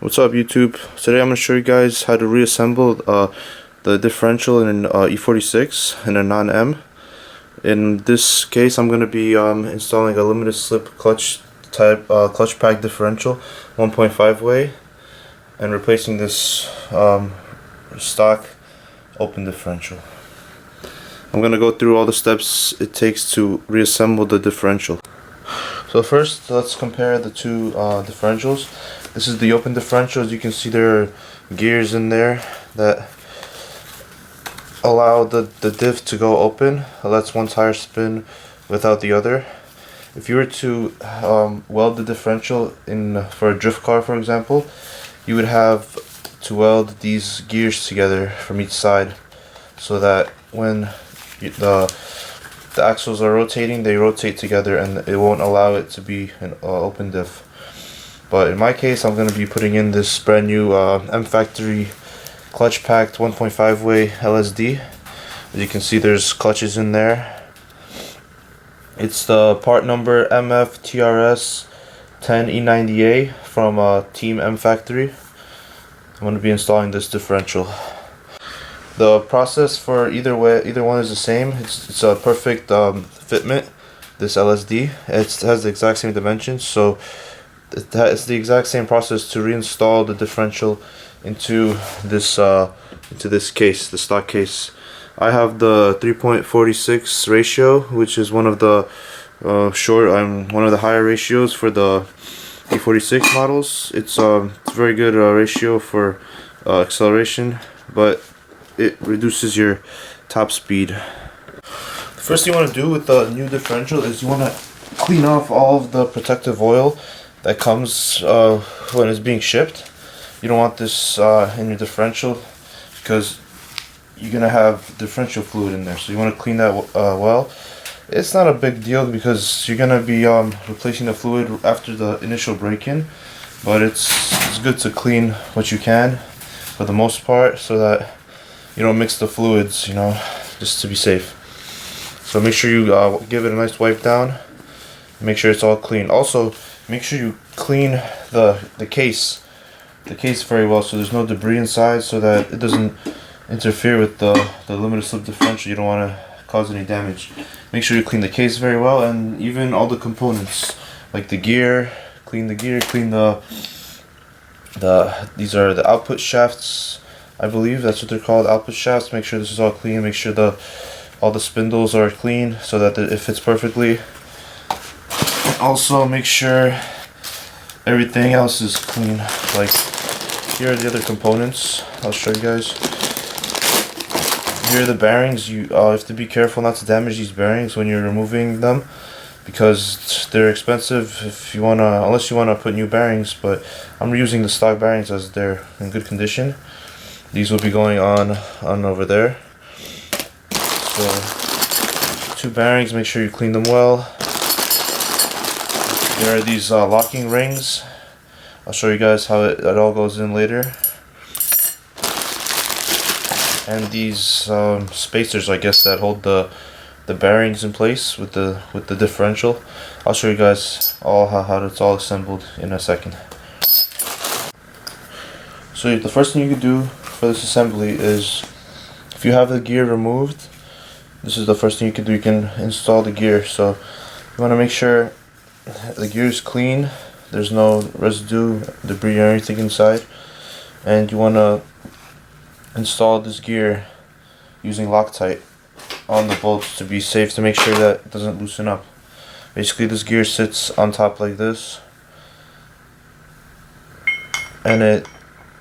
What's up, YouTube? Today I'm going to show you guys how to reassemble the differential in an E46 in a non-M. In this case, I'm going to be installing a limited slip clutch type clutch pack differential 1.5 way and replacing this stock open differential. I'm going to go through all the steps it takes to reassemble the differential. So first, let's compare the two differentials. This is the open differential. As you can see, there are gears in there that allow the diff to go open. It lets one tire spin without the other. If you were to weld the differential for a drift car, for example, you would have to weld these gears together from each side so that when the axles are rotating, they rotate together and it won't allow it to be an open diff. But in my case, I'm going to be putting in this brand new M Factory clutch packed 1.5 way LSD. As you can see, there's clutches in there. It's the part number MFTRS10E90A from Team M Factory. I'm going to be installing this differential. The process for either one is the same. It's a perfect fitment. This LSD, it has the exact same dimensions, so it's the exact same process to reinstall the differential into this case, the stock case. I have the 3.46 ratio, which is one of the one of the higher ratios for the E46 models. It's a very good ratio for acceleration, but it reduces your top speed. The first thing you want to do with the new differential is you want to clean off all of the protective oil that comes when it's being shipped. You don't want this in your differential because you're gonna have differential fluid in there, so you want to clean that well. It's not a big deal because you're gonna be replacing the fluid after the initial break-in, but it's good to clean what you can for the most part so that you don't mix the fluids, just to be safe. So make sure you give it a nice wipe down. Make sure it's all clean. Also, make sure you clean the case very well so there's no debris inside, so that it doesn't interfere with the limited slip differential. You don't want to cause any damage. Make sure you clean the case very well, and even all the components like the gear. Clean the gear. Clean these are the output shafts. I believe that's what they're called, output shafts. Make sure this is all clean. Make sure all the spindles are clean so that it fits perfectly. Also, make sure everything else is clean. Like, here are the other components. I'll show you guys. Here are the bearings. You have to be careful not to damage these bearings when you're removing them, because they're expensive unless you wanna put new bearings. But I'm reusing the stock bearings as they're in good condition. These will be going on over there. So, 2 bearings. Make sure you clean them well. There are these locking rings. I'll show you guys how it all goes in later. And these spacers, I guess, that hold the bearings in place with the differential. I'll show you guys all how it's all assembled in a second. So the first thing you can do for this assembly is, if you have the gear removed, this is the first thing you can do. You can install the gear. So you want to make sure the gear is clean, there's no residue, debris or anything inside, and you want to install this gear using Loctite on the bolts to be safe, to make sure that it doesn't loosen up. Basically, this gear sits on top like this, and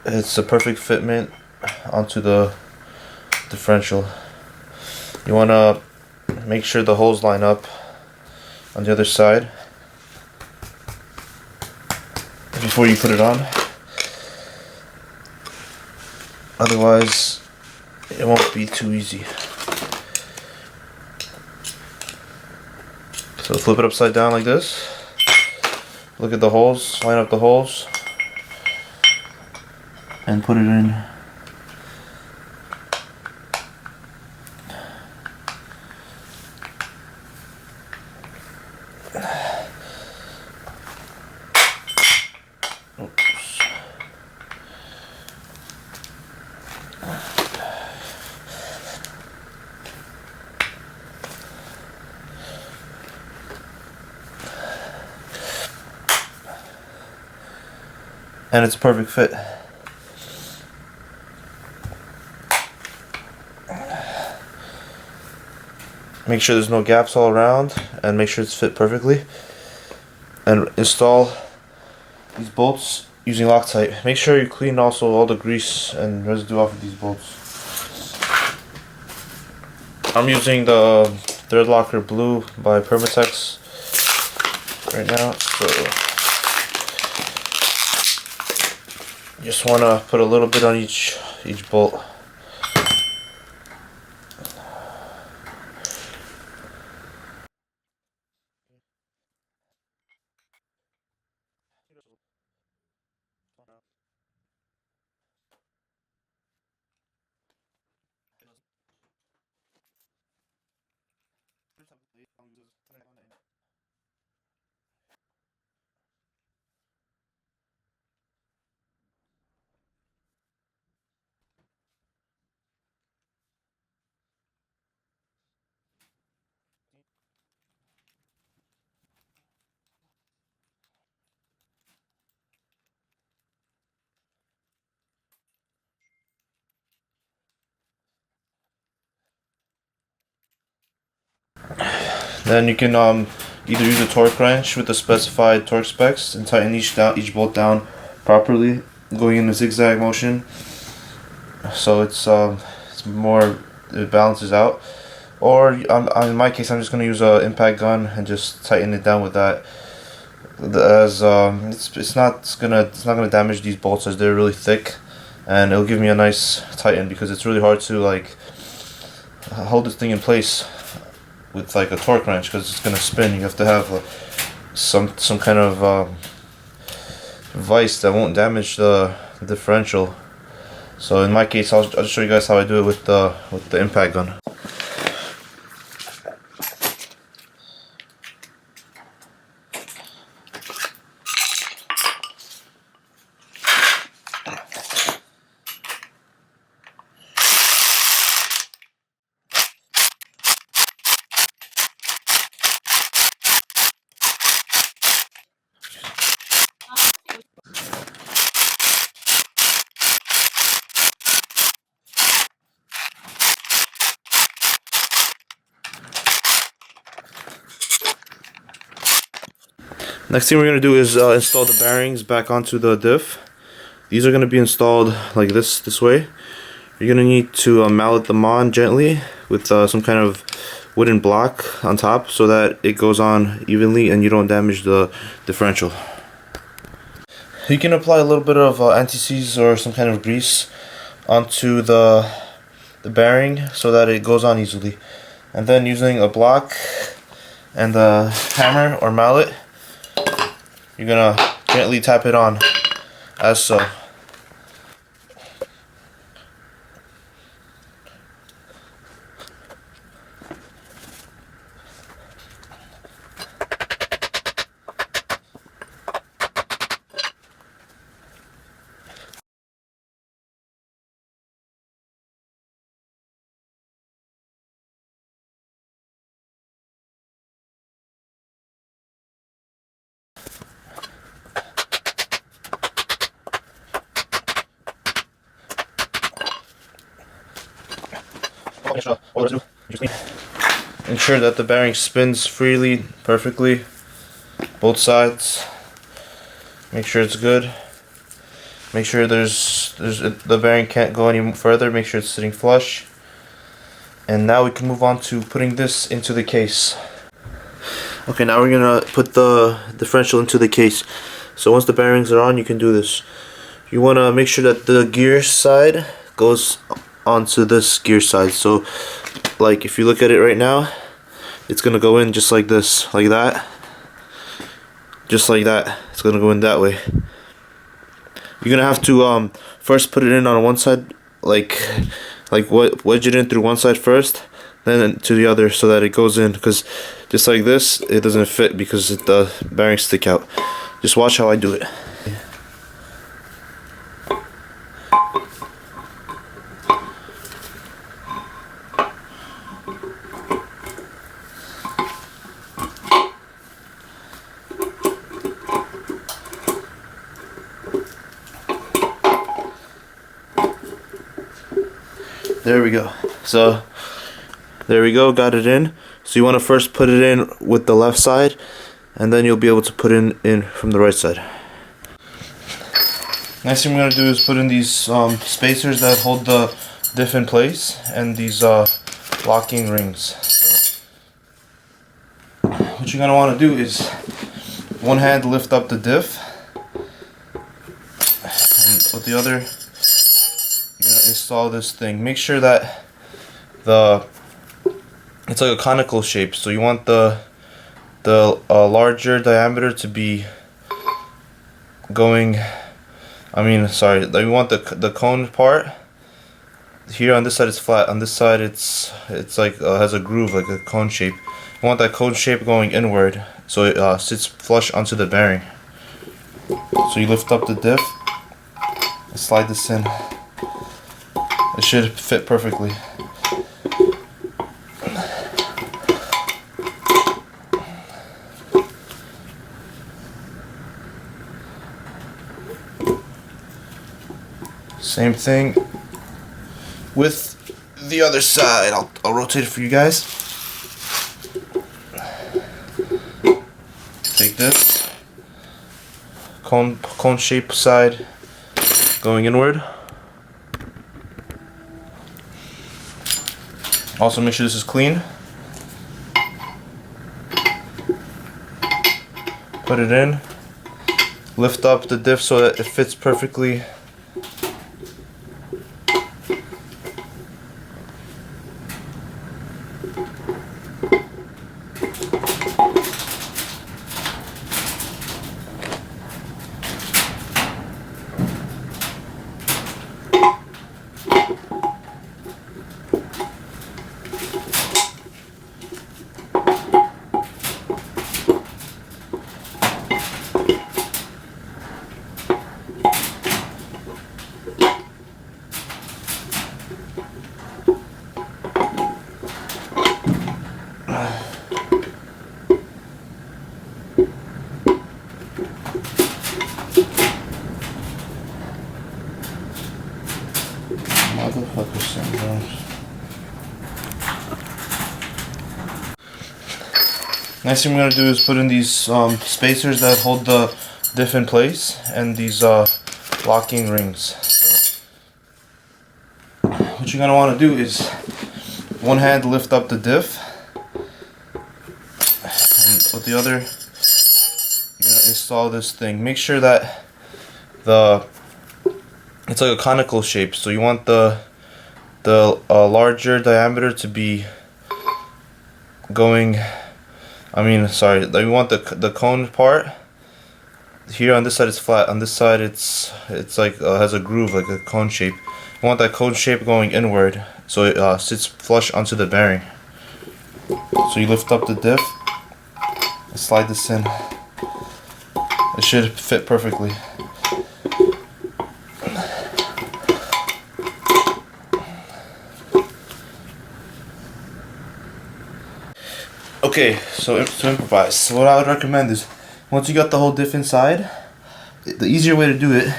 it's a perfect fitment onto the differential. You want to make sure the holes line up on the other side before you put it on. Otherwise, it won't be too easy. So flip it upside down like this. Look at the holes, line up the holes, and put it in. Oops. and it's a perfect fit. Make sure there's no gaps all around, and make sure it's fit perfectly. And install these bolts using Loctite. Make sure you clean also all the grease and residue off of these bolts. I'm using the third locker blue by Permatex right now, so just want to put a little bit on each bolt. Then you can either use a torque wrench with the specified torque specs and tighten each bolt down properly, going in a zigzag motion, so it's more, it balances out. Or in my case, I'm just gonna use a impact gun and just tighten it down with that. As it's not gonna damage these bolts as they're really thick, and it'll give me a nice tighten, because it's really hard to like hold this thing in place with like a torque wrench, because it's gonna spin. You have to have some kind of vise that won't damage the differential. So in my case, I'll show you guys how I do it with the impact gun. Next thing we're going to do is install the bearings back onto the diff. These are going to be installed like this way. You're going to need to mallet them on gently with some kind of wooden block on top, so that it goes on evenly and you don't damage the differential. You can apply a little bit of anti-seize or some kind of grease onto the bearing so that it goes on easily. And then using a block and a hammer or mallet, you're gonna gently tap it on, as so. Ensure that the bearing spins freely, perfectly, both sides. Make sure it's good. Make sure the bearing can't go any further. Make sure it's sitting flush. And now we can move on to putting this into the case. Okay, now we're gonna put the differential into the case. So once the bearings are on, you can do this. You wanna make sure that the gear side goes onto this gear side. So like if you look at it right now, it's gonna go in just like this, like that, just like that. It's gonna go in that way. You're gonna have to first put it in on one side, like wedge it in through one side first, then to the other, so that it goes in, because just like this it doesn't fit because the bearings stick out. Just watch how I do it. There we go. So there we go, got it in. So you want to first put it in with the left side, and then you'll be able to put it in from the right side. Next thing we're going to do is put in these spacers that hold the diff in place, and these locking rings. So what you're going to want to do is one hand lift up the diff, and with the other you're going to install this thing. Make sure that it's like a conical shape, so you want the larger diameter to be going, you want the cone part here. On this side it's flat, on this side it's like has a groove, like a cone shape. You want that cone shape going inward, so it sits flush onto the bearing. So you lift up the diff and slide this in. It should fit perfectly. Same thing with the other side. I'll rotate it for you guys. Take this cone shape side going inward. Also make sure this is clean. Put it in. Lift up the diff so that it fits perfectly. Motherfucker syndrome. Next thing we're going to do is put in these spacers that hold the diff in place, and these locking rings. So what you're going to want to do is one hand lift up the diff, and with the other you're going to install this thing. Make sure that it's like a conical shape, so you want the larger diameter to be going, you want the cone part here. On this side it's flat, on this side it's like has a groove, like a cone shape. You want that cone shape going inward, so it sits flush onto the bearing. So you lift up the diff and slide this in. It should fit perfectly. Okay, so to improvise, so what I would recommend is, once you got the whole diff inside, the easier way to do it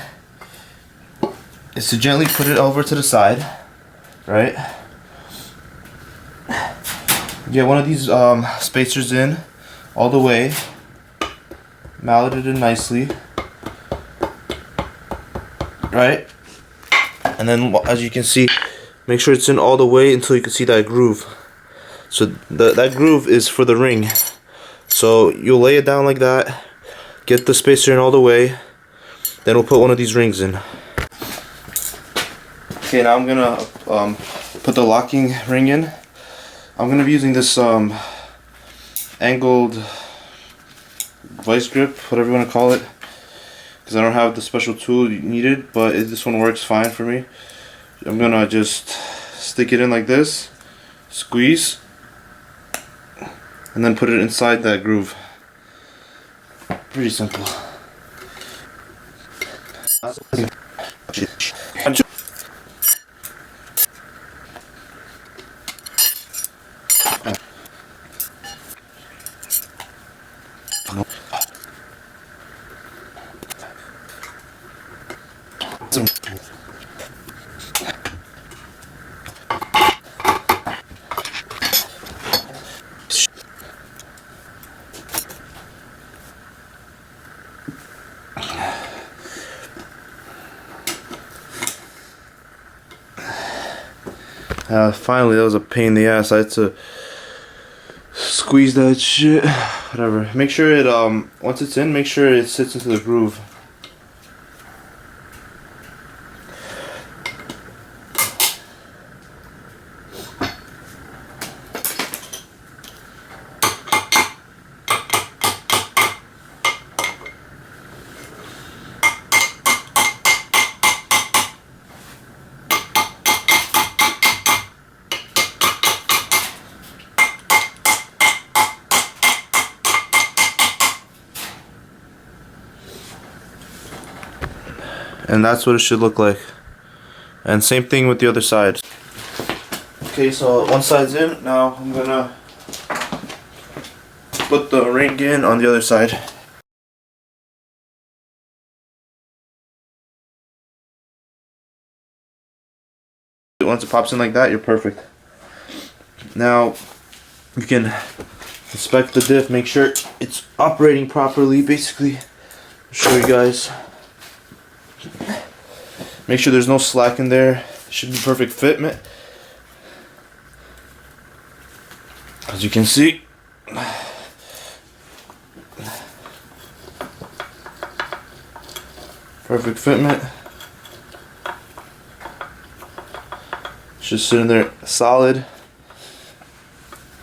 is to gently put it over to the side, right? Get one of these spacers in all the way, mallet it in nicely, right? And then, as you can see, make sure it's in all the way until you can see that groove. So that groove is for the ring. So you'll lay it down like that, get the spacer in all the way, then we'll put one of these rings in. Okay, now I'm gonna put the locking ring in. I'm gonna be using this angled vice grip, whatever you want to call it, because I don't have the special tool needed, but this one works fine for me. I'm gonna just stick it in like this, squeeze, and then put it inside that groove. Pretty simple. Finally, that was a pain in the ass. I had to squeeze that shit. Whatever. Make sure it once it's in, make sure it sits into the groove. And that's what it should look like. And same thing with the other side. Okay, so one side's in. Now I'm gonna put the ring in on the other side. Once it pops in like that, you're perfect. Now you can inspect the diff, make sure it's operating properly. Basically, I'll show you guys. Make sure there's no slack in there. It should be perfect fitment. As you can see, perfect fitment. Should sit in there solid,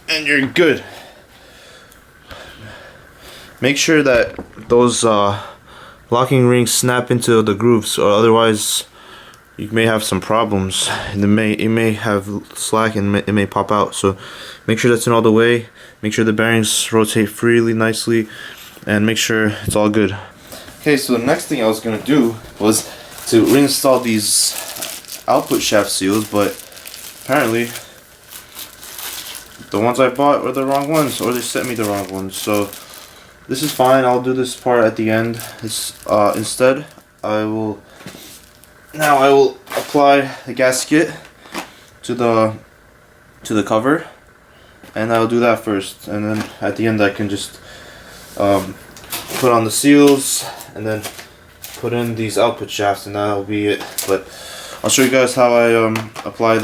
and you're good. Make sure that those locking rings snap into the grooves, or otherwise you may have some problems. And it may have slack and it may pop out. So make sure that's in all the way. Make sure the bearings rotate freely, nicely, and make sure it's all good. Okay, so the next thing I was gonna do was to reinstall these output shaft seals, but apparently the ones I bought were the wrong ones, or they sent me the wrong ones. So this is fine. I'll do this part at the end. Instead, I will apply the gasket to the cover, and I'll do that first, and then at the end I can just put on the seals and then put in these output shafts, and that'll be it. But I'll show you guys how I apply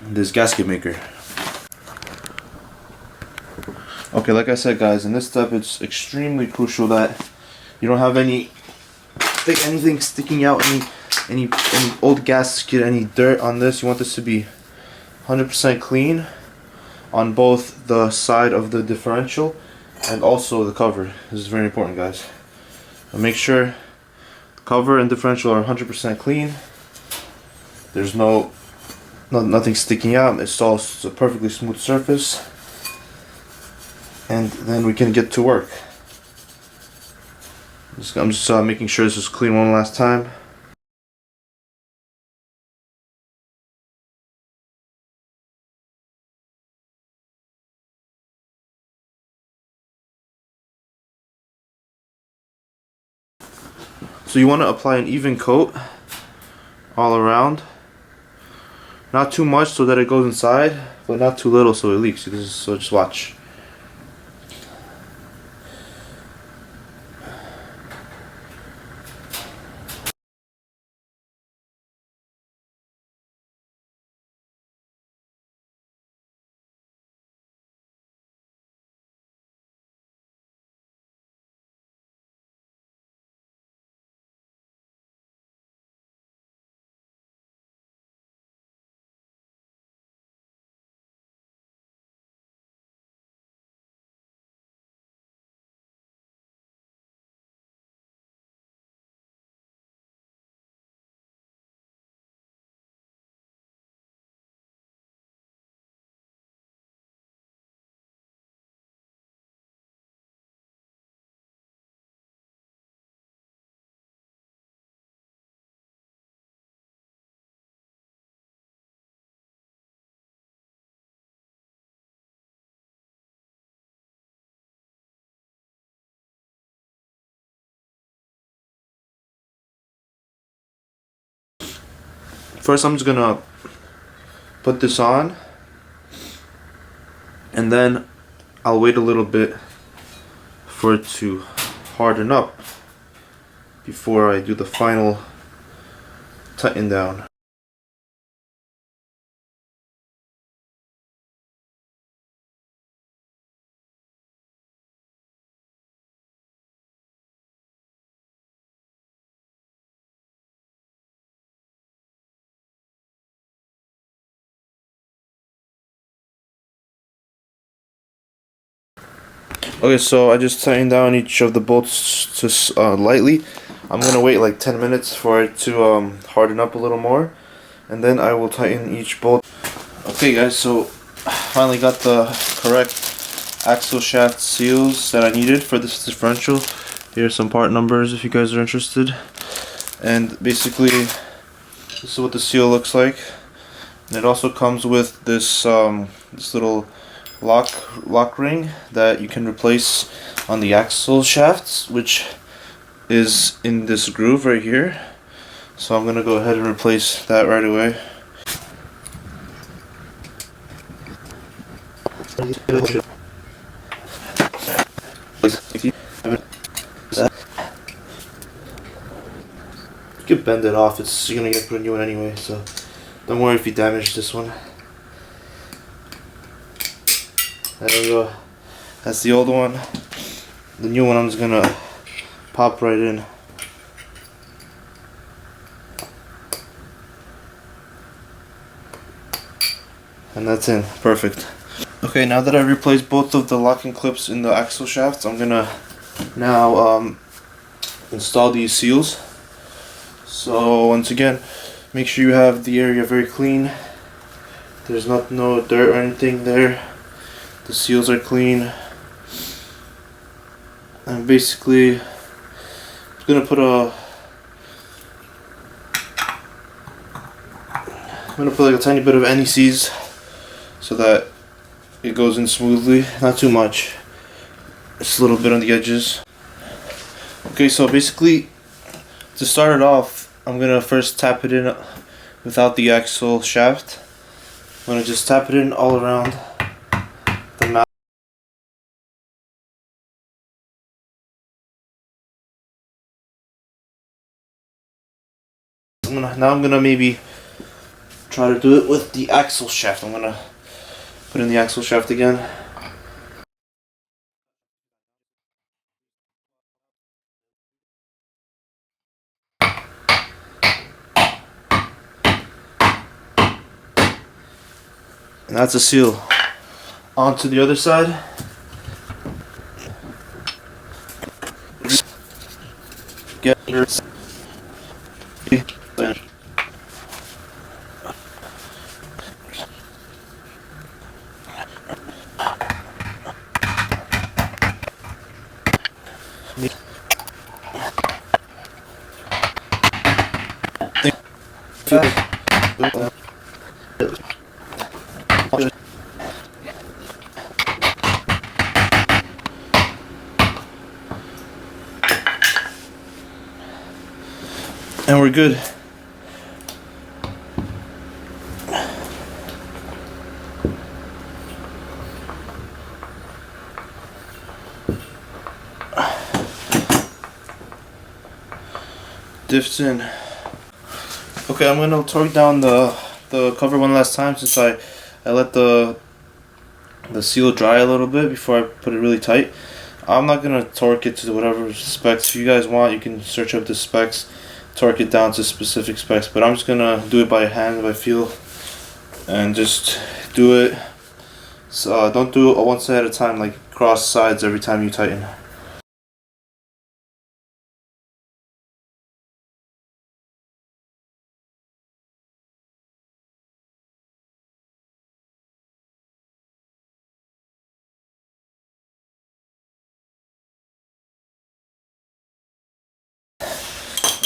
this gasket maker. Okay, like I said, guys, in this step it's extremely crucial that you don't have anything sticking out, any old gasket, any dirt on this. You want this to be 100% clean on both the side of the differential and also the cover. This is very important, guys. So make sure cover and differential are 100% clean. There's nothing sticking out. It's a perfectly smooth surface. And then we can get to work. I'm just making sure this is clean one last time. So you want to apply an even coat all around. Not too much so that it goes inside, but not too little so it leaks. So just watch. First I'm just gonna put this on, and then I'll wait a little bit for it to harden up before I do the final tighten down. Okay, so I just tightened down each of the bolts just lightly. I'm gonna wait like 10 minutes for it to harden up a little more, and then I will tighten each bolt. Okay guys, so finally got the correct axle shaft seals that I needed for this differential. Here's some part numbers if you guys are interested. And basically, this is what the seal looks like. And it also comes with this this little lock ring that you can replace on the axle shafts, which is in this groove right here. So I'm gonna go ahead and replace that right away. You can bend it off, you're gonna get put a new one anyway, so don't worry if you damage this one. There we go. That's the old one. The new one I'm just gonna pop right in. And that's in. Perfect. Okay, now that I've replaced both of the locking clips in the axle shafts, I'm gonna now install these seals. So once again, make sure you have the area very clean. There's no dirt or anything there. The seals are clean. And basically, I'm gonna put like a tiny bit of NECs so that it goes in smoothly. Not too much. Just a little bit on the edges. Okay, so basically, to start it off, I'm gonna first tap it in without the axle shaft. I'm gonna just tap it in all around the mount. Now I'm gonna maybe try to do it with the axle shaft. I'm gonna put in the axle shaft again. And that's a seal. On to the other side. Get your and we're good. Diffs in. Okay, I'm gonna torque down the cover one last time since I let the seal dry a little bit before I put it really tight. I'm not gonna torque it to whatever specs. If you guys want, you can search up the specs, torque it down to specific specs, but I'm just gonna do it by hand, by feel, and just do it. So don't do it one side at a time, like cross sides every time you tighten.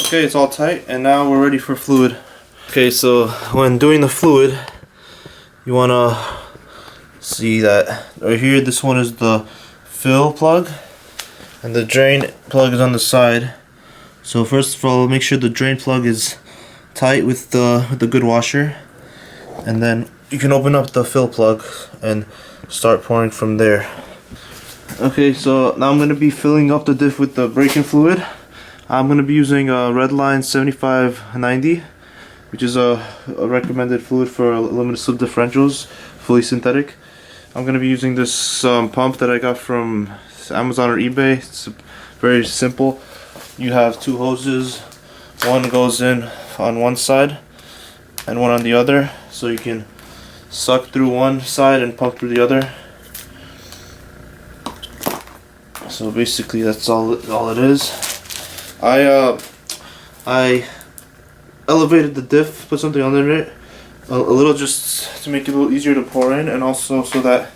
Okay, it's all tight, and now we're ready for fluid. Okay, so when doing the fluid, you wanna see that right here, this one is the fill plug, and the drain plug is on the side. So first of all, make sure the drain plug is tight with the good washer, and then you can open up the fill plug and start pouring from there. Okay, so now I'm gonna be filling up the diff with the braking fluid. I'm going to be using a Redline 7590, which is a recommended fluid for limited slip differentials, fully synthetic. I'm going to be using this pump that I got from Amazon or eBay. It's very simple. You have two hoses. One goes in on one side and one on the other, so you can suck through one side and pump through the other. So basically that's all it is. I elevated the diff, put something under it, a little just to make it a little easier to pour in, and also so that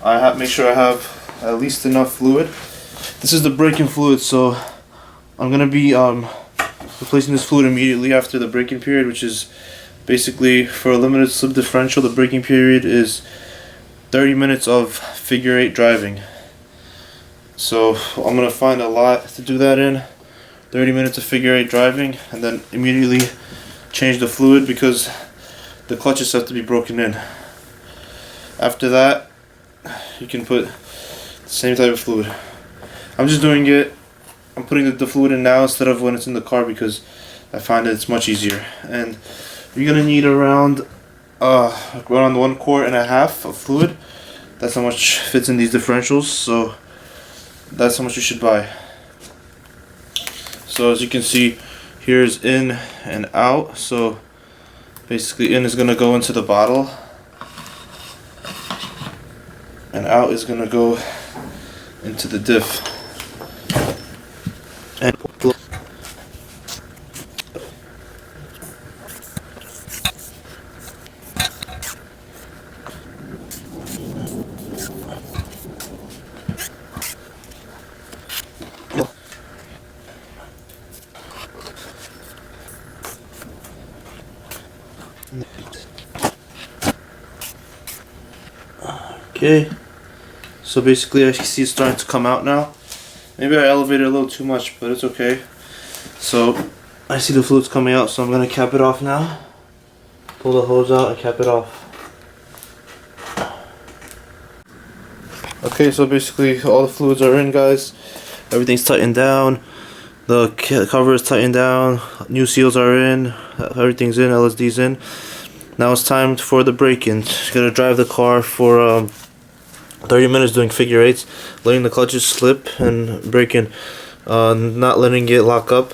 I make sure I have at least enough fluid. This is the braking fluid, so I'm gonna be replacing this fluid immediately after the braking period, which is basically for a limited slip differential. The braking period is 30 minutes of figure 8 driving. So I'm gonna find a lot to do that in. 30 minutes of figure 8 driving, and then immediately change the fluid because the clutches have to be broken in. After that, you can put the same type of fluid. I'm just doing it, I'm putting the fluid in now instead of when it's in the car because I find that it's much easier. And you're gonna need around 1.5 quarts of fluid. That's how much fits in these differentials, so that's how much you should buy. So as you can see, here's in and out. So basically in is going to go into the bottle and out is going to go into the diff. And okay, so basically I see it's starting to come out now. Maybe I elevated a little too much, but it's okay. So I see the fluid's coming out, so I'm gonna cap it off now. Pull the hose out and cap it off. Okay, so basically all the fluids are in, guys. Everything's tightened down. The cover is tightened down. New seals are in. Everything's in. LSD's in. Now it's time for the break-in. Gonna drive the car for 30 minutes doing figure 8s, letting the clutches slip and braking, not letting it lock up.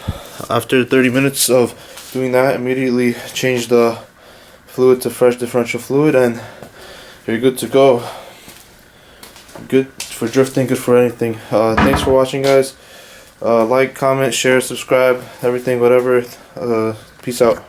After 30 minutes of doing that, immediately change the fluid to fresh differential fluid, and you're good to go. Good for drifting, good for anything. Thanks for watching, guys. Like, comment, share, subscribe, everything, whatever. Peace out.